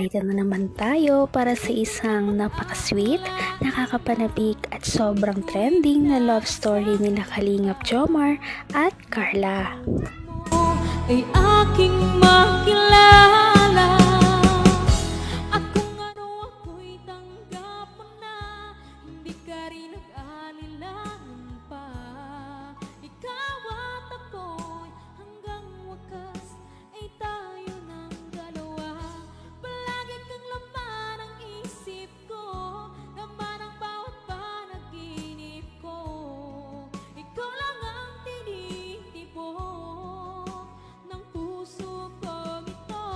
narito na naman tayo para sa isang napaka-sweet, nakakapanabik at sobrang trending na love story nila Kalingap Jomar at Carla. Ay aking makilala at kung ano ako'y tanggap mo na, hindi ka rin nag-alilangan pa. Ikaw at ako'y hanggang wakas ay tayo ng dalawa. Palagi kang laman ang isip ko, laman ang bawat panaginip ko. Ikaw lang ang tinitibo ng puso kong ito.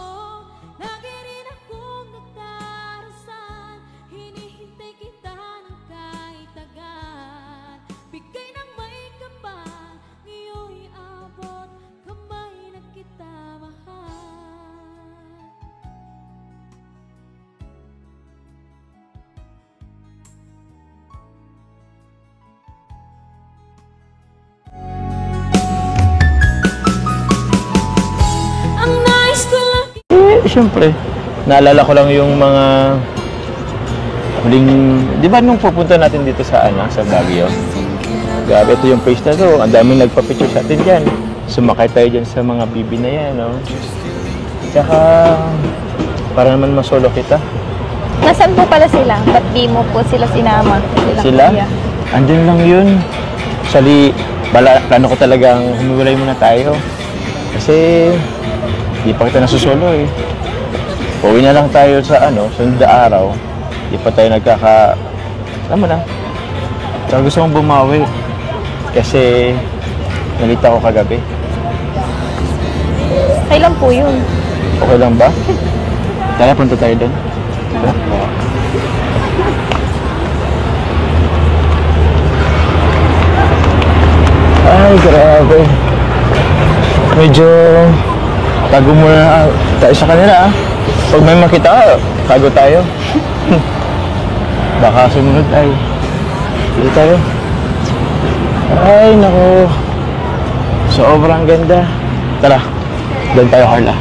Lagi rin akong nagdarasal, hinihintay kita ng kahit agad. Bigay ng may kapal, ngayon'y abot kamay na kita mahal. Ang nais ko lang Siyempre, naalala ko lang yung mga huling, di ba nung pupunta natin dito sa sa Baguio? Grabe, ito yung place na to. Ang daming nagpa-picture sa atin dyan. Sumakay tayo dyan sa mga bibi na yan, no? Tsaka, para naman masolo kita. Nasaan po pala sila? Ba't di mo po sila sinama? Sila? Kuya? Andyan lang yun. Actually, plano ko talagang humiwalay muna tayo. Kasi, di pa kita nasusolo eh. Uwi na lang tayo sa sunod na araw. Di pa tayo alam mo na. Tsaka gusto kong bumawi. Kasi, nalita ko kagabi. Kailan po yun? Okay lang ba? Tara, punta tayo doon. Ay, grabe. Medyo tago muna tayo sa kanila. Pag may makita, tago tayo. Baka sumunod ay dito tayo. Ay, naku. Sobrang ganda. Tara, doon tayo, Carla.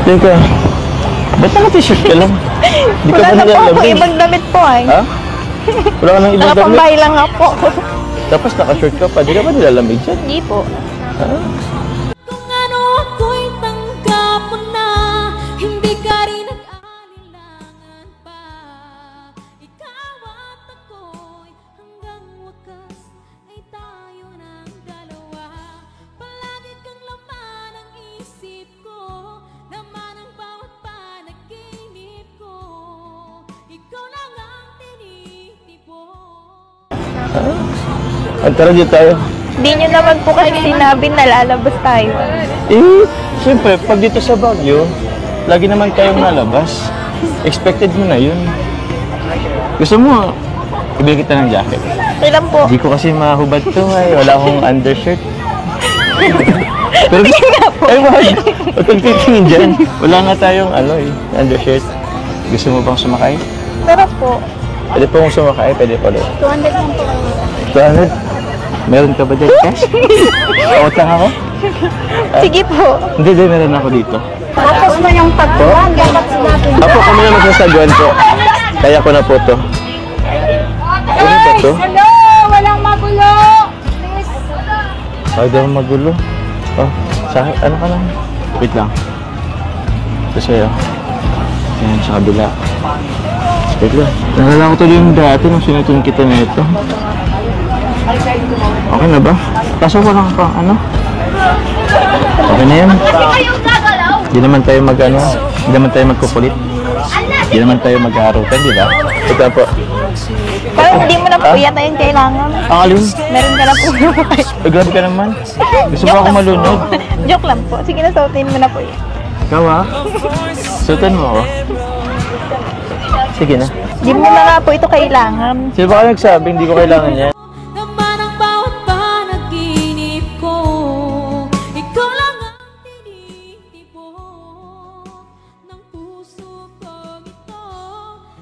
Teka, ba't naka-t-shirt ka lang? Di ka Wala ba na po ako nilalamig? ibang damit po ay. Ha? Wala ka nang ibang damit? Nakapambahay lang nga po. Tapos naka-shirt ka pa. Di ka ba nilalamig dyan? Hindi po. Ha? kung ano ako'y tanggap mo na, hindi ka rin nag-alilangan pa. Ikaw at ako'y hanggang wakas ay tayo ng dalawa. Palagi kang laman ang isip ko, laman ang bawat panaginip ko. Ikaw lang ang tinitibo. At tara dito tayo. Hindi nyo naman po kasi sinabi na lalabas tayo. Eh, siyempre, pag dito sa Baguio, lagi naman tayong nalabas. Expected mo na yun. Gusto mo, ibili kita ng jacket. Kailan po? Hindi ko kasi mahubad to ay. Wala akong undershirt. Pero ay, wag. Huwag kang titingin dyan. Wala nga tayong undershirt. Gusto mo bang sumakay? Tara po. Pwede po kong sumakay, pwede po ulit. 200 lang po. 200? Meron ka ba dyan cash? Utang ako? Sige po. Hindi, meron ako dito. Tapos mo yung pagkuhan. Apo, kami na magsasagwan po. Kaya ko na po to. Ano ba to? Hello! Walang magulo! Ay, daw magulo. Oh, sa akin, ano ka lang? Wait lang. Ito sa'yo. Yan, sa kabila. Wait lang. Nalala ko tuloy yung dati nung sinutun kita na ito. Okay na ba? Kaso ko lang pa, Okay na yan. Hindi naman tayo hindi naman tayo magkukulit. Hindi naman tayo maghaharutan, di ba? Ito po. Pero hindi mo na po yata yung kailangan. Ang alin? Meron ka na po. Grabe ka naman. Gusto mo ako malunod? Joke lang po. Sige na, sautin mo na po yun. Ikaw sutan mo ako. Sige na. Hindi mo na nga po ito kailangan. Sino ba ka nagsabing hindi ko kailangan yan? Laman ang bawat panaginip ko, ikaw lang ang tinitibo ng puso kong ito.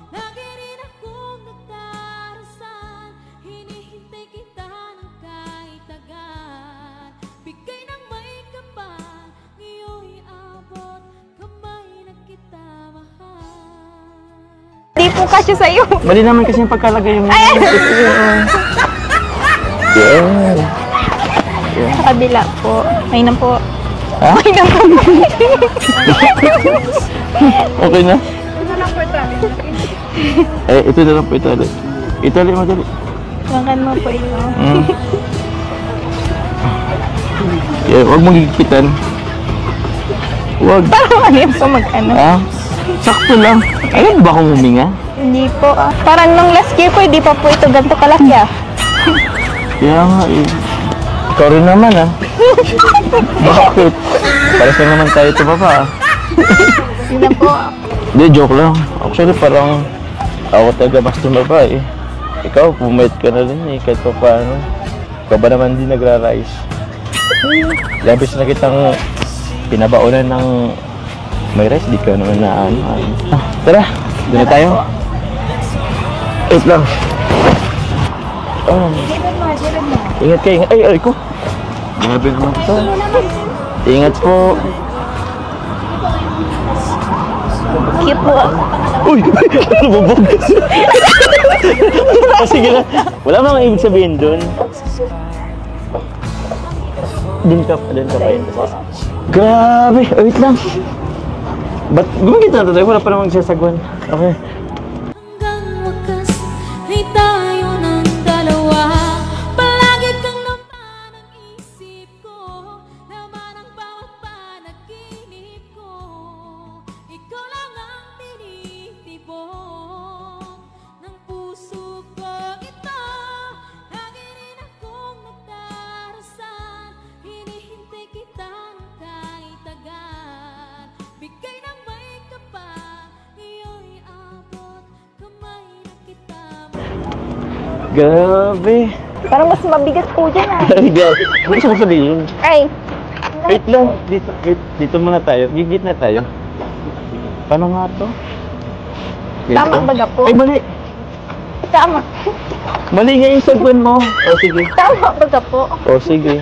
Lagi rin akong nagdarasal, hinihintay kita ng kahit agad. Bigay ng may kapal, ngayon'y kasya sa'yo. Mali naman kasi yung pagkalagay yung... Yan. Sa kabila po. May na po. Ha? May na po. Okay na? Eh, ito na lang po, ito ulit. Ito ulit, madali. Makan mo po ito. Yeah, huwag mong gigipitan. Huwag. Parang ano yung mag-ano? Ha? Sakto lang. Ayun ba akong huminga? Hindi po. Parang nung last year po, hindi pa po ito ganito kalaki ah. Kaya nga eh. Ikaw rin naman ah. Bakit? Para saan naman tayo tumaba ah. Hindi na po. Hindi, joke lang. Actually parang ako talaga mas tumaba eh. Ikaw, pumayat ka na rin eh. Kahit pa paano. Ikaw ba naman di nagra-rise? Labis na kitang pinabaunan ng may rice. Di ka naman na ano. Tara, doon na tayo. Wait lang. Ingat kayo. Ay, ko. Grabe naman ito. Ingat po. Cute po. Uy! Lumubog! Sige lang. Wala namang ibig sabihin dun. Dun ka pa yun. Grabe! Wait lang. Ba't gumagit na tayo? Wala pa namang sasagwan. Okay. Hanggang wakas ay tayo ng dalawa. Palagi kang laman ang isip ko, laman ang bawat panaginip ko. Ikaw lang ang tinitibok ng puso ko ito. Lagi rin akong nagdarasal, hinihintay kita ng kahit agad. Bigay ng may kapal, iyo'y abot, kamay na kita. Grabe! Parang mas mabigat po dyan ah. Grabe! Ano siya sabihin? Ay. Wait lang. Dito muna tayo. Gigit na tayo. Paano nga to? Tama ba po? Ay, mali! Tama. Mali nga yung sagwan mo. O, sige. Tama ba po? O, sige.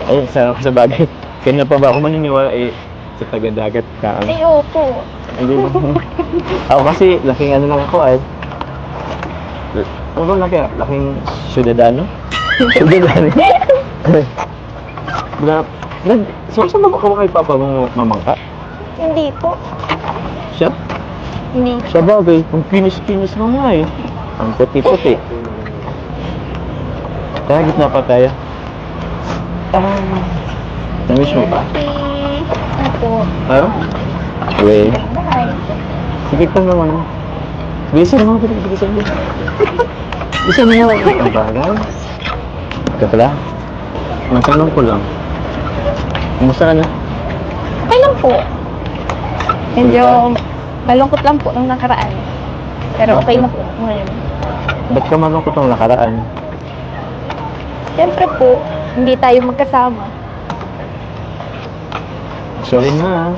Ay, sa bagay. Kanya pa ba ako maniniwala sa taga-dagat ka? Ay, opo. Hindi ba? Ako kasi, laking ano lang ako ay. Ano ba laki? Laking syudadano? Syudadano? So, saan ba kay Papa mo mamangka? Hindi po. Siya? Hindi. Sa bagay, ang kinis-kinis mo nga eh. Ang puti-puti. Kaya gitna pa tayo. Namiss mo ba? Opo. Ha? Wait. Bye. Sige ka naman. Bisa naman ko dito sa iyo. Bisa mo naman. Ang bagay. Ika pala. Matanong ko lang. Kumusta ka na? Okay lang po. Medyo malungkot lang po nung nakaraan. Pero okay na po ngayon. Ba't ka malungkot ang nakaraan? Siyempre po, hindi tayo magkasama. Sorry na.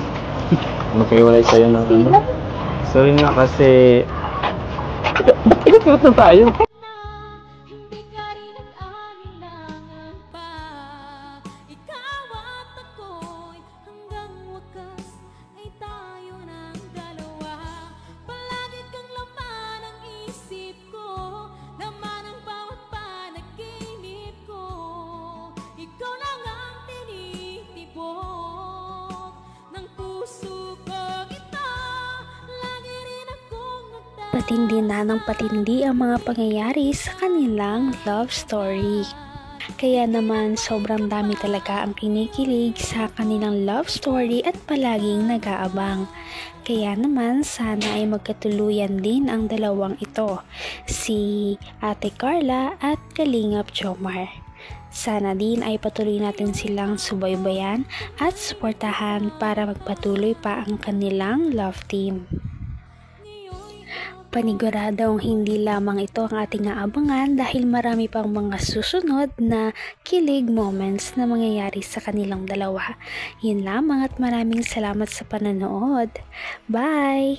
Magkaiwalay tayo ng ano. Sorry na kasi... Ba't ikot na tayo? Hindi ka rin nag-alinlangan pa. Ikaw at ako'y hanggang wakas ay tayo ng dalawa. Palagi kang laman ang isip ko, laman ang bawat panaginip ko. Ikaw lang ang tinitibok ng puso ko ito. Lagi rin akong Patindi na ng patindi ang mga pangyayari sa kanilang love story. Kaya naman sobrang dami talaga ang kinikilig sa kanilang love story at palaging nag-aabang. Kaya naman sana ay magkatuluyan din ang dalawang ito, si Ate Carla at Kalingap Jomar. Sana din ay patuloy natin silang subaybayan at suportahan para magpatuloy pa ang kanilang love team. Paniguradong hindi lamang ito ang ating aabangan dahil marami pang mga susunod na kilig moments na mangyayari sa kanilang dalawa. Yun lamang at maraming salamat sa panonood. Bye!